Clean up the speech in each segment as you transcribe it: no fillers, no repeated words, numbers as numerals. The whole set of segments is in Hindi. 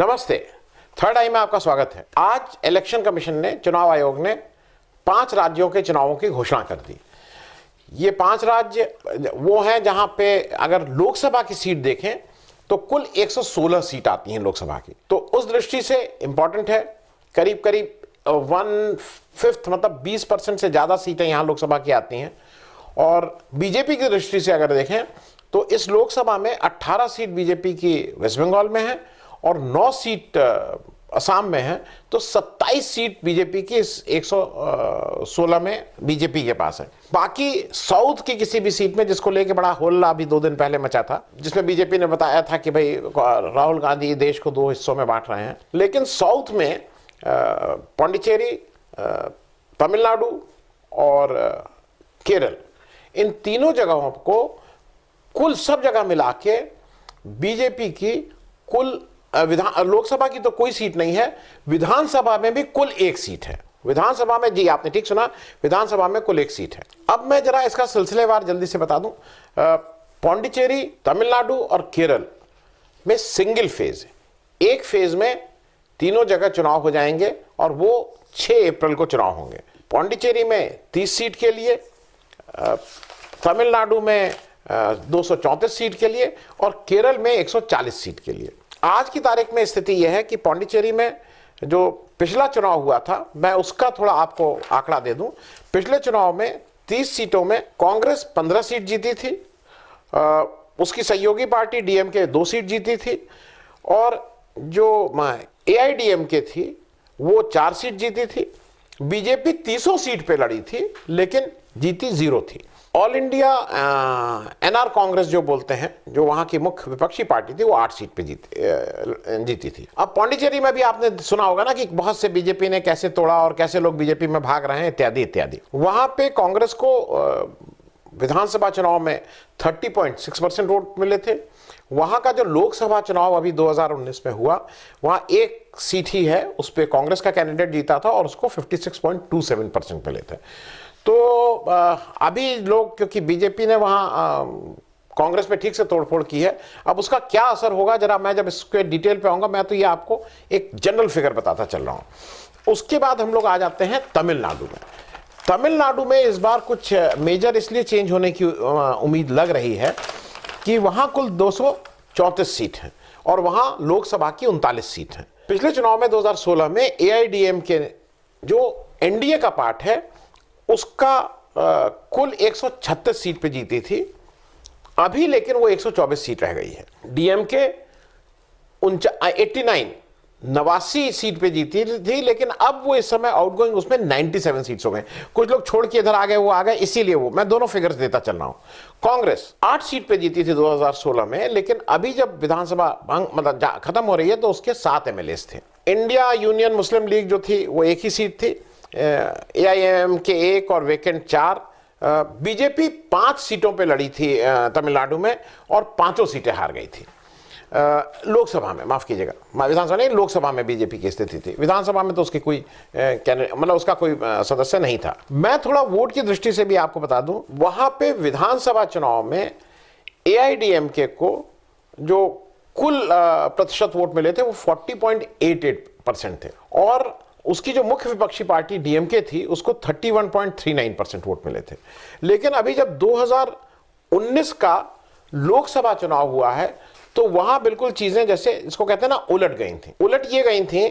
नमस्ते। थर्ड आई में आपका स्वागत है। आज इलेक्शन कमीशन ने, चुनाव आयोग ने 5 राज्यों के चुनावों की घोषणा कर दी। ये 5 राज्य वो हैं जहां पे अगर लोकसभा की सीट देखें तो कुल 116 सीट आती हैं लोकसभा की। तो उस दृष्टि से इंपॉर्टेंट है। करीब करीब 1/5 मतलब 20% से ज्यादा सीटें यहां लोकसभा की आती हैं। और बीजेपी की दृष्टि से अगर देखें तो इस लोकसभा में 18 सीट बीजेपी की वेस्ट बंगाल में है और 9 सीट असम में है। तो 27 सीट बीजेपी की इस 116 में बीजेपी के पास है। बाकी साउथ की किसी भी सीट में, जिसको लेके बड़ा होल्ला अभी 2 दिन पहले मचा था, जिसमें बीजेपी ने बताया था कि भाई राहुल गांधी देश को 2 हिस्सों में बांट रहे हैं, लेकिन साउथ में पांडिचेरी, तमिलनाडु और केरल, इन तीनों जगहों को कुल सब जगह मिला के बीजेपी की कुल लोकसभा की तो कोई सीट नहीं है, विधानसभा में भी कुल 1 सीट है। विधानसभा में, जी आपने ठीक सुना, विधानसभा में कुल 1 सीट है। अब मैं जरा इसका सिलसिलेवार जल्दी से बता दूं। पांडिचेरी, तमिलनाडु और केरल में सिंगल फेज है। एक फेज में तीनों जगह चुनाव हो जाएंगे और वो 6 अप्रैल को चुनाव होंगे। पांडिचेरी में 30 सीट के लिए, तमिलनाडु में 234 सीट के लिए और केरल में 140 सीट के लिए। आज की तारीख में स्थिति यह है कि पांडिचेरी में जो पिछला चुनाव हुआ था, मैं उसका थोड़ा आपको आंकड़ा दे दूं। पिछले चुनाव में 30 सीटों में कांग्रेस 15 सीट जीती थी, उसकी सहयोगी पार्टी डीएमके 2 सीट जीती थी और जो एआईडीएमके थी वो 4 सीट जीती थी। बीजेपी 300 सीट पे लड़ी थी लेकिन जीती 0 थी। ऑल इंडिया एनआर कांग्रेस जो बोलते हैं, जो वहां की मुख्य विपक्षी पार्टी थी, वो 8 सीट पे जीती थी। अब पांडिचेरी में भी आपने सुना होगा ना कि बहुत से बीजेपी ने कैसे तोड़ा और कैसे लोग बीजेपी में भाग रहे हैं इत्यादि इत्यादि। वहां पे कांग्रेस को विधानसभा चुनाव में 30.6% वोट मिले थे। वहां का जो लोकसभा चुनाव अभी 2019 में हुआ, वहां 1 सीट ही है, उस पर कांग्रेस का कैंडिडेट जीता था और उसको 56.27% मिले थे। तो अभी लोग, क्योंकि बीजेपी ने वहां कांग्रेस पे ठीक से तोड़फोड़ की है, अब उसका क्या असर होगा जरा मैं जब इसके डिटेल पे आऊंगा। मैं तो ये आपको एक जनरल फिगर बताता चल रहा हूं। उसके बाद हम लोग आ जाते हैं तमिलनाडु में। तमिलनाडु में इस बार कुछ मेजर इसलिए चेंज होने की उम्मीद लग रही है कि वहां कुल 234 सीट हैं और वहां लोकसभा की 39 सीट हैं। पिछले चुनाव में 2016 में एआईडीएमके जो एनडीए का पार्ट है, उसका कुल 136 सीट पे जीती थी। अभी लेकिन वो 124 सीट रह गई है। डीएमके 89 सीट पे जीती थी, लेकिन अब वो इस समय आउटगोइंग उसमें 97 सीट्स हो गए। कुछ लोग छोड़ के इधर आ गए, वो आ गए, इसीलिए वो मैं दोनों फिगर्स देता चल रहा हूं। कांग्रेस 8 सीट पे जीती थी 2016 में, लेकिन अभी जब विधानसभा मतलब खत्म हो रही है तो उसके 7 एमएलएस थे। इंडिया यूनियन मुस्लिम लीग जो थी वो 1 ही सीट थी, एआईएमके 1 और वेकेंट 4। बीजेपी 5 सीटों पे लड़ी थी तमिलनाडु में और 5 सीटें हार गई थी। लोकसभा में, माफ कीजिएगा, विधानसभा नहीं, लोकसभा में बीजेपी की स्थिति थी। विधानसभा में तो उसकी कोई मतलब उसका कोई सदस्य नहीं था। मैं थोड़ा वोट की दृष्टि से भी आपको बता दूं, वहां पे विधानसभा चुनाव में एआईडीएमके को जो कुल प्रतिशत वोट मिले थे वो 40.88% थे और उसकी जो मुख्य विपक्षी पार्टी डीएमके थी उसको 31.39% वोट मिले थे। लेकिन अभी जब 2019 का लोकसभा चुनाव हुआ है तो वहां बिल्कुल चीजें, जैसे इसको कहते हैं ना, उलट गई थी। उलट ये गई थी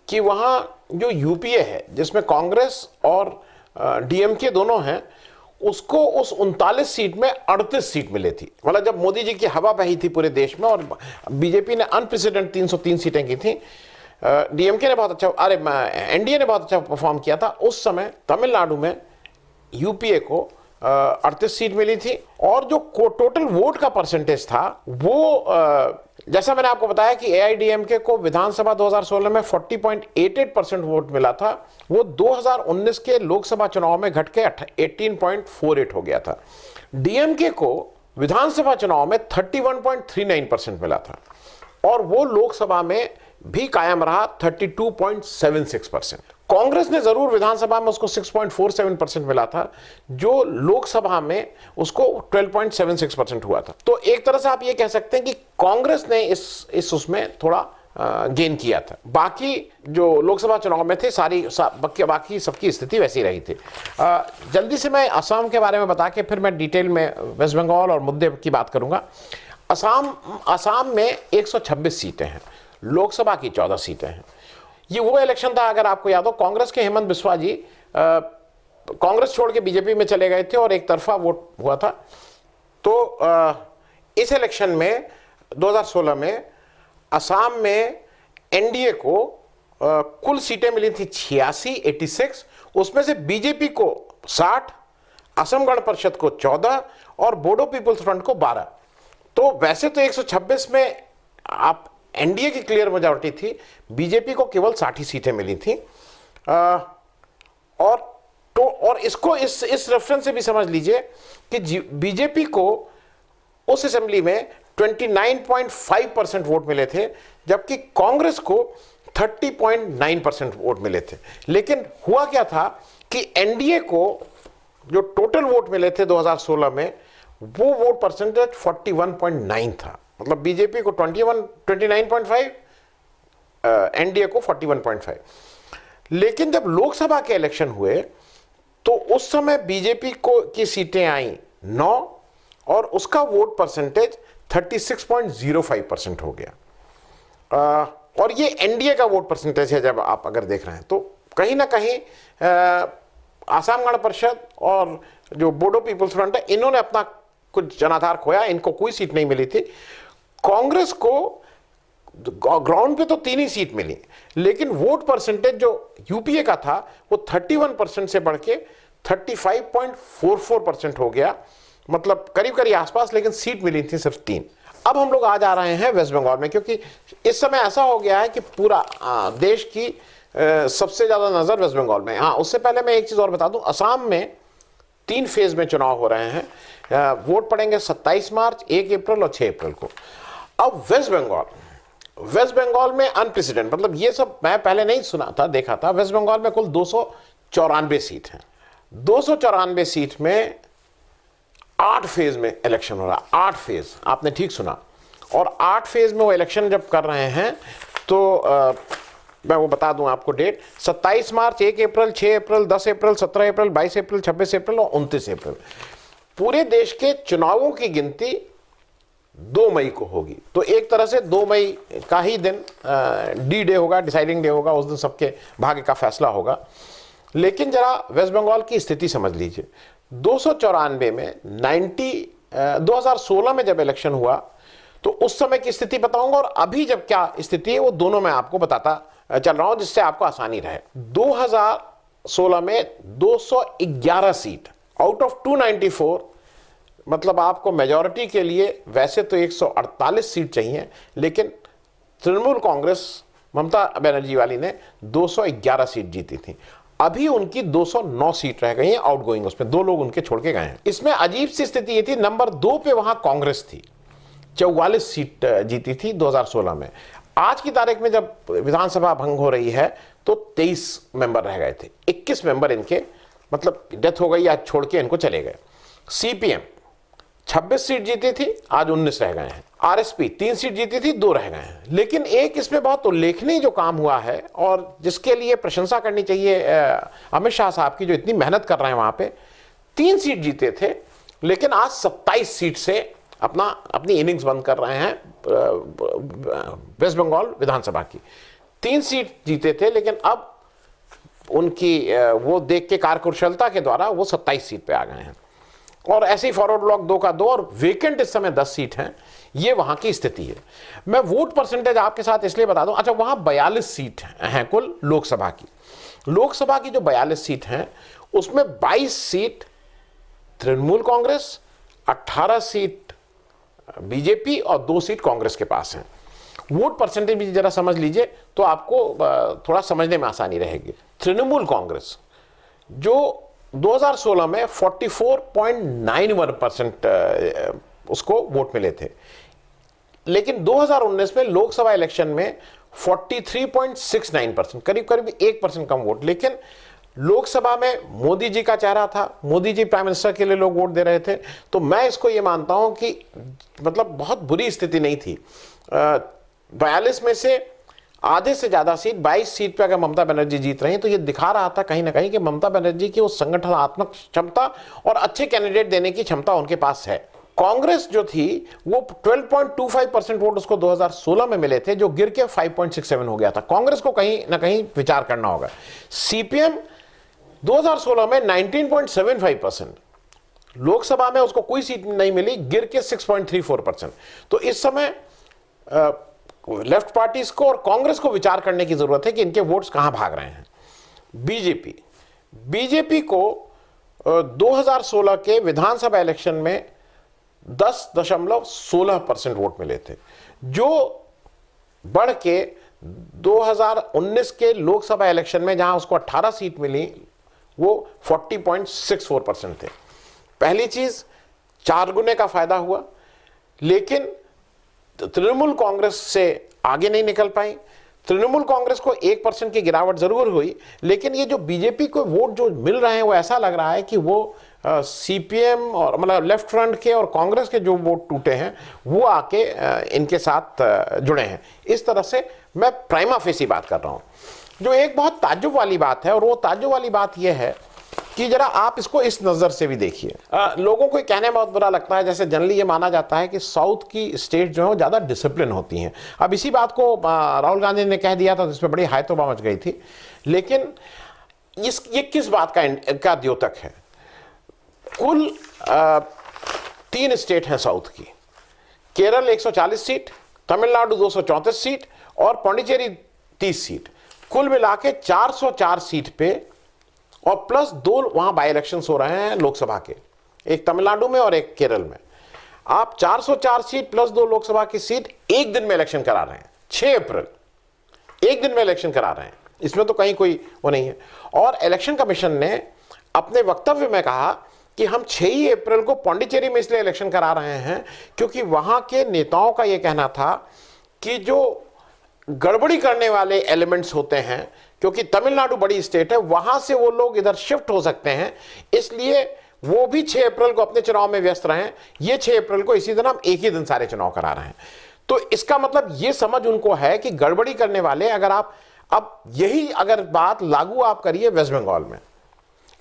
कि वहां जो यूपीए है, जिसमें कांग्रेस और डीएमके दोनों हैं, उसको उस 39 सीट में 38 सीट मिली थी। मतलब जब मोदी जी की हवा बही थी पूरे देश में और बीजेपी ने अनप्रेसिडेंट 303 सीटें की थी, डीएमके ने बहुत अच्छा, एनडीए ने बहुत अच्छा परफॉर्म किया था। उस समय तमिलनाडु में यूपीए को 38 सीट मिली थी और जो टोटल वोट का परसेंटेज था वो जैसा मैंने आपको बताया कि एआईडीएमके को विधानसभा 2016 में 40.88% वोट मिला था, वो 2019 के लोकसभा चुनाव में घट के 18.48 हो गया था। डीएमके को विधानसभा चुनाव में 31.39% मिला था और वो लोकसभा में भी कायम रहा 32.76%। कांग्रेस ने जरूर विधानसभा में उसको 6.47% मिला था, जो लोकसभा में उसको 12.76% हुआ था। तो एक तरह से आप ये कह सकते हैं कि कांग्रेस ने इस उसमें थोड़ा गेन किया था। बाकी जो लोकसभा चुनाव में थे बाकी सबकी स्थिति वैसी रही थी। जल्दी से मैं असम के बारे में बता के फिर मैं डिटेल में वेस्ट बंगाल और मुद्दे की बात करूंगा। असम में 126 सीटें हैं, लोकसभा की 14 सीटें हैं। ये वो इलेक्शन था, अगर आपको याद हो, कांग्रेस के हेमंत बिस्वा जी कांग्रेस छोड़ के बीजेपी में चले गए थे और एक तरफा वोट हुआ था। तो इस इलेक्शन में 2016 में असम में एनडीए को कुल सीटें मिली थी 86, उसमें से बीजेपी को 60, असम गण परिषद को 14 और बोडो पीपल्स फ्रंट को 12। तो वैसे तो 126 में आप एनडीए की क्लियर मेजॉरिटी थी, बीजेपी को केवल 60 सीटें मिली थी। और इसको इस रेफरेंस से भी समझ लीजिए कि बीजेपी को उस असेंबली में 29.5% वोट मिले थे, जबकि कांग्रेस को 30.9% वोट मिले थे। लेकिन हुआ क्या था कि एनडीए को जो टोटल वोट मिले थे 2016 में, वो वोट परसेंटेज 41.9 था। मतलब बीजेपी को 29.5, एनडीए को 41.5। लेकिन जब लोकसभा के इलेक्शन हुए तो उस समय बीजेपी को की सीटें आई 9 और उसका वोट परसेंटेज 36.05% हो गया। और ये एनडीए का वोट परसेंटेज है। जब आप अगर देख रहे हैं तो कहीं ना कहीं आसाम गण परिषद और जो बोडो पीपल्स फ्रंट है, इन्होंने अपना कुछ जनाधार खोया, इनको कोई सीट नहीं मिली थी। कांग्रेस को ग्राउंड पे तो 3 ही सीट मिली, लेकिन वोट परसेंटेज जो यूपीए का था वो 31% से बढ़ के 35.44% हो गया। मतलब करीब करीब आसपास, लेकिन सीट मिली थी सिर्फ 3। अब हम लोग आ जा रहे हैं वेस्ट बंगाल में, क्योंकि इस समय ऐसा हो गया है कि पूरा देश की सबसे ज्यादा नजर वेस्ट बंगाल में। हाँ, उससे पहले मैं एक चीज और बता दूं, असम में 3 फेज में चुनाव हो रहे हैं। वोट पड़ेंगे 27 मार्च, 1 अप्रैल और 6 अप्रैल को। अब वेस्ट बंगाल में अनप्रेसिडेंट, मतलब ये सब मैं पहले नहीं सुना था, देखा था। वेस्ट बंगाल में कुल 294 सीट हैं। 294 सीट में 8 फेज में इलेक्शन हो रहा है। 8 फेज, आपने ठीक सुना। और 8 फेज में वो इलेक्शन जब कर रहे हैं तो मैं वो बता दूं आपको डेट, 27 मार्च, 1 अप्रैल, 6 अप्रैल, 10 अप्रैल, 17 अप्रैल, 22 अप्रैल, 26 अप्रैल और 29 अप्रैल। पूरे देश के चुनावों की गिनती 2 मई को होगी। तो एक तरह से 2 मई का ही दिन डी डे होगा, डिसाइडिंग डे होगा। उस दिन सबके भाग्य का फैसला होगा। लेकिन जरा वेस्ट बंगाल की स्थिति समझ लीजिए। 294 में 2016 में जब इलेक्शन हुआ तो उस समय की स्थिति बताऊंगा, और अभी जब क्या स्थिति है वो दोनों मैं आपको बताता चल रहा हूं, जिससे आपको आसानी रहे। 2016 में 211 सीट आउट ऑफ 294, मतलब आपको मेजॉरिटी के लिए वैसे तो 148 सीट चाहिए, लेकिन तृणमूल कांग्रेस ममता बनर्जी वाली ने 211 सीट जीती थी। अभी उनकी 209 सीट रह गई हैं आउटगोइंग, उसमें 2 लोग उनके छोड़ के गए हैं। इसमें अजीब सी स्थिति ये थी, नंबर 2 पे वहां कांग्रेस थी, 44 सीट जीती थी 2016 में। आज की तारीख में जब विधानसभा भंग हो रही है तो 23 मेंबर रह गए थे। 21 मेंबर इनके मतलब डेथ हो गई या छोड़ के इनको चले गए। सीपीएम 26 सीट जीती थी, आज 19 रह गए हैं। आरएसपी 3 सीट जीती थी, 2 रह गए हैं। लेकिन एक इसमें बहुत उल्लेखनीय जो काम हुआ है और जिसके लिए प्रशंसा करनी चाहिए अमित शाह साहब की, जो इतनी मेहनत कर रहे हैं वहां पे। 3 सीट जीते थे, लेकिन आज 27 सीट से अपनी इनिंग्स बंद कर रहे हैं वेस्ट बंगाल विधानसभा की। 3 सीट जीते थे, लेकिन अब उनकी वो देख के कार्यकुशलता के द्वारा वो 27 सीट पे आ गए हैं। और ऐसे ही फॉरवर्ड ब्लॉक 2 का 2 और वेकेंट इस समय 10 सीट हैं। ये वहां की स्थिति है। मैं वोट परसेंटेज आपके साथ इसलिए बता दूं, अच्छा वहां 42 सीट हैं कुल लोकसभा की। लोकसभा की जो 42 सीट हैं उसमें 22 seat Trinamool Congress, 18 seat BJP और 2 सीट कांग्रेस के पास हैं। वोट परसेंटेज भी जरा समझ लीजिए तो आपको थोड़ा समझने में आसानी रहेगी। तृणमूल कांग्रेस जो 2016 में 44.91% उसको वोट मिले थे, लेकिन 2019 में लोकसभा इलेक्शन में 43.69%, करीब करीब 1% कम वोट। लेकिन लोकसभा में मोदी जी का चेहरा था, मोदी जी प्राइम मिनिस्टर के लिए लोग वोट दे रहे थे। तो मैं इसको ये मानता हूं कि मतलब बहुत बुरी स्थिति नहीं थी। 42 में से आधे से ज्यादा सीट 22 सीट पे अगर ममता बनर्जी जीत रही हैं, तो ये दिखा रहा था कहीं ना कहीं कि ममता बनर्जी की वो संगठनात्मक क्षमता और अच्छे कैंडिडेट देने की क्षमता उनके पास है। कांग्रेस जो थी वो 12.25% वोट उसको 2016 में मिले थे, जो गिर के 5.67 हो गया था। कांग्रेस को कहीं ना कहीं विचार करना होगा। सीपीएम 2016 में 19.75%, लोकसभा में उसको कोई सीट नहीं मिली, गिर के 6.34%। तो इस समय लेफ्ट पार्टीज को और कांग्रेस को विचार करने की जरूरत है कि इनके वोट्स कहां भाग रहे हैं। बीजेपी को 2016 के विधानसभा इलेक्शन में 10.16% वोट मिले थे, जो बढ़ के 2019 के लोकसभा इलेक्शन में जहां उसको 18 सीट मिली वो 40.64% थे। पहली चीज, 4 गुने का फायदा हुआ, लेकिन तृणमूल कांग्रेस से आगे नहीं निकल पाई। तृणमूल कांग्रेस को 1% की गिरावट जरूर हुई, लेकिन ये जो बीजेपी को वोट जो मिल रहे हैं वो ऐसा लग रहा है कि वो सीपीएम और मतलब लेफ्ट फ्रंट के और कांग्रेस के जो वोट टूटे हैं वो आके इनके साथ जुड़े हैं। इस तरह से मैं प्राइमा फेसी बात कर रहा हूं। जो एक बहुत ताज्जुब वाली बात है, और वो ताज्जुब वाली बात यह है कि जरा आप इसको इस नजर से भी देखिए। लोगों को कहने में बहुत बुरा लगता है, जैसे जनरली ये माना जाता है कि साउथ की स्टेट जो है वो ज्यादा डिसिप्लिन होती हैं। अब इसी बात को राहुल गांधी ने कह दिया था, जिसमें बड़ी हायतोबा मच गई थी। लेकिन ये किस बात का द्योतक है? कुल 3 स्टेट हैं साउथ की। केरल 140 सीट, तमिलनाडु 234 सीट और पौंडीचेरी 30 सीट, कुल मिला के 404 सीट पे, और प्लस 2 वहां बाई इलेक्शंस हो रहे हैं लोकसभा के, एक तमिलनाडु में और एक केरल में। आप 404 सीट प्लस 2 लोकसभा की सीट एक दिन में इलेक्शन करा रहे हैं। 6 अप्रैल एक दिन में इलेक्शन करा रहे हैं, इसमें तो कहीं कोई वो नहीं है। और इलेक्शन कमीशन ने अपने वक्तव्य में कहा कि हम 6 अप्रैल को पौंडीचेरी में इसलिए इलेक्शन करा रहे हैं क्योंकि वहां के नेताओं का यह कहना था कि जो गड़बड़ी करने वाले एलिमेंट्स होते हैं, क्योंकि तमिलनाडु बड़ी स्टेट है, वहां से वो लोग इधर शिफ्ट हो सकते हैं, इसलिए वो भी 6 अप्रैल को अपने चुनाव में व्यस्त रहे। ये 6 अप्रैल को इसी दिन हम एक ही दिन सारे चुनाव करा रहे हैं। तो इसका मतलब ये समझ उनको है कि गड़बड़ी करने वाले, अगर आप अब यही अगर बात लागू आप करिए वेस्ट बंगाल में,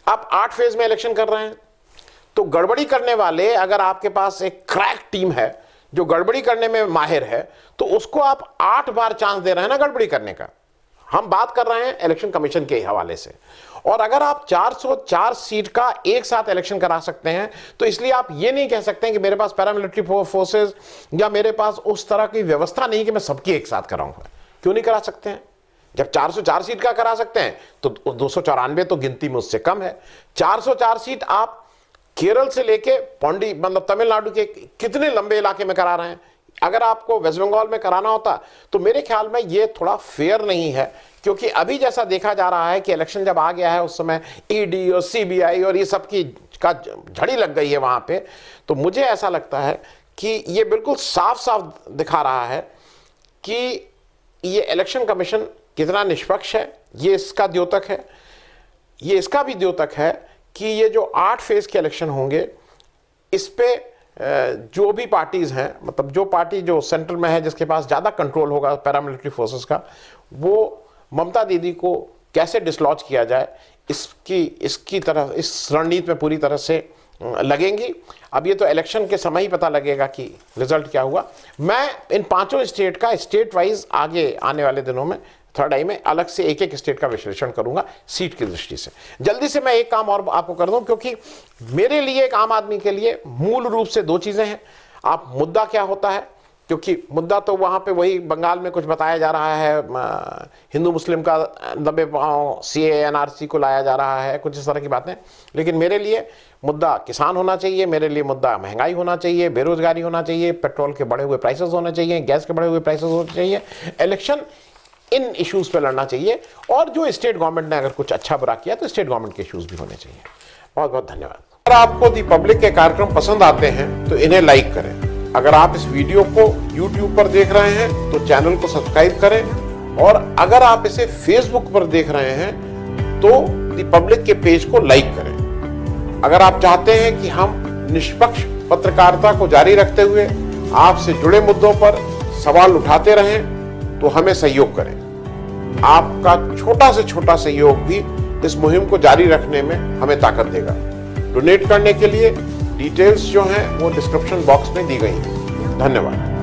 आप 8 फेज में इलेक्शन कर रहे हैं, तो गड़बड़ी करने वाले, अगर आपके पास एक क्रैक टीम है जो गड़बड़ी करने में माहिर है, तो उसको आप 8 बार चांस दे रहे हैं ना गड़बड़ी करने का। हम बात कर रहे हैं इलेक्शन कमीशन के हवाले से। और अगर आप 404 सीट का एक साथ इलेक्शन करा सकते हैं, तो इसलिए आप ये नहीं कह सकते हैं कि मेरे पास पैरामिलिट्री फोर्सेस या मेरे पास उस तरह की व्यवस्था नहीं कि मैं सबकी एक साथ कराऊंगा। क्यों नहीं करा सकते हैं? जब 404 सीट का करा सकते हैं तो 294 तो गिनती में उससे कम है। 404 सीट आप केरल से लेके मतलब तमिलनाडु के कितने लंबे इलाके में करा रहे हैं। अगर आपको वेस्ट बंगाल में कराना होता तो मेरे ख्याल में ये थोड़ा फेयर नहीं है, क्योंकि अभी जैसा देखा जा रहा है कि इलेक्शन जब आ गया है उस समय ईडी और सीबीआई और ये सब की का झड़ी लग गई है वहां पे। तो मुझे ऐसा लगता है कि ये बिल्कुल साफ साफ दिखा रहा है कि ये इलेक्शन कमीशन कितना निष्पक्ष है। ये इसका द्योतक है। ये इसका भी द्योतक है कि ये जो 8 फेज के इलेक्शन होंगे, इस पे जो भी पार्टीज हैं, मतलब जो पार्टी जो सेंट्रल में है, जिसके पास ज्यादा कंट्रोल होगा पैरामिलिट्री फोर्सेस का, वो ममता दीदी को कैसे डिसलॉज किया जाए, इसकी तरह इस रणनीति में पूरी तरह से लगेंगी। अब ये तो इलेक्शन के समय ही पता लगेगा कि रिजल्ट क्या हुआ। मैं इन 5 स्टेट का स्टेट वाइज आगे आने वाले दिनों में थर्ड आई में अलग से एक एक स्टेट का विश्लेषण करूंगा सीट की दृष्टि से। जल्दी से मैं एक काम और आपको कर दूं, क्योंकि मेरे लिए एक आम आदमी के लिए मूल रूप से 2 चीजें हैं। आप मुद्दा क्या होता है, क्योंकि मुद्दा तो वहां पे वही बंगाल में कुछ बताया जा रहा है, हिंदू मुस्लिम का दबे पांव सीए एनआरसी को लाया जा रहा है, कुछ इस तरह की बातें। लेकिन मेरे लिए मुद्दा किसान होना चाहिए, मेरे लिए मुद्दा महंगाई होना चाहिए, बेरोजगारी होना चाहिए, पेट्रोल के बढ़े हुए प्राइसेस होने चाहिए, गैस के बढ़े हुए प्राइसेस होने चाहिए। इलेक्शन इन इश्यूज पे लड़ना चाहिए, और जो स्टेट गवर्नमेंट ने अगर कुछ अच्छा बुरा किया तो स्टेट गवर्नमेंट के इश्यूज भी होने चाहिए। बहुत बहुत धन्यवाद। अगर आपको दी पब्लिक के कार्यक्रम पसंद आते हैं तो इन्हें लाइक करें। अगर आप इस वीडियो को YouTube पर देख रहे हैं तो चैनल को सब्सक्राइब करें, और अगर आप इसे Facebook पर देख रहे हैं तो दी पब्लिक के पेज को लाइक करें। अगर आप चाहते हैं कि हम निष्पक्ष पत्रकारिता को जारी रखते हुए आपसे जुड़े मुद्दों पर सवाल उठाते रहें तो हमें सहयोग करें। आपका छोटा से छोटा सहयोग भी इस मुहिम को जारी रखने में हमें ताकत देगा। डोनेट करने के लिए डिटेल्स जो हैं वो डिस्क्रिप्शन बॉक्स में दी गई हैं। धन्यवाद।